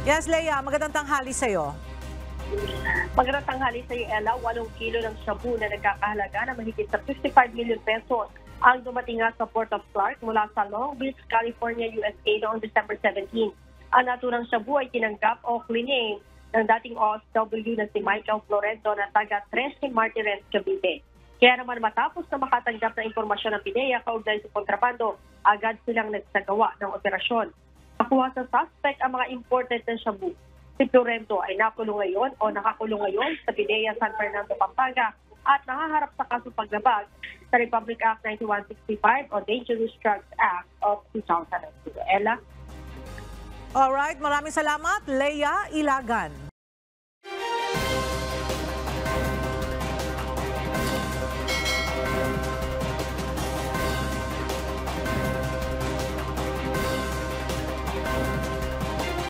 Yes, Leia, magandang tanghali sa'yo. Magandang tanghali sa iyo, Ella. 8 kilo ng shabu na nagkakahalaga na mahigit sa 55 million pesos ang dumating nga sa Port of Clark mula sa Long Beach, California, USA noong December 17. Ang naturang shabu ay tinanggap o cleaning ng dating OFW na si Michael Florento na taga 13 Martires, Cavite. Kaya naman matapos na makatanggap ng impormasyon ng PIDEA kaugnay sa kontrabando, agad silang nagsagawa ng operasyon. Nakuha sa suspect ang mga imported na shabu. Si Florento ay nakakulong ngayon sa PIDEA San Fernando, Pampanga at nahaharap sa kaso paglabag sa Republic Act 9165 o Dangerous Drugs Act of 2002. Ella? Alright, maraming salamat, Leia Ilagan.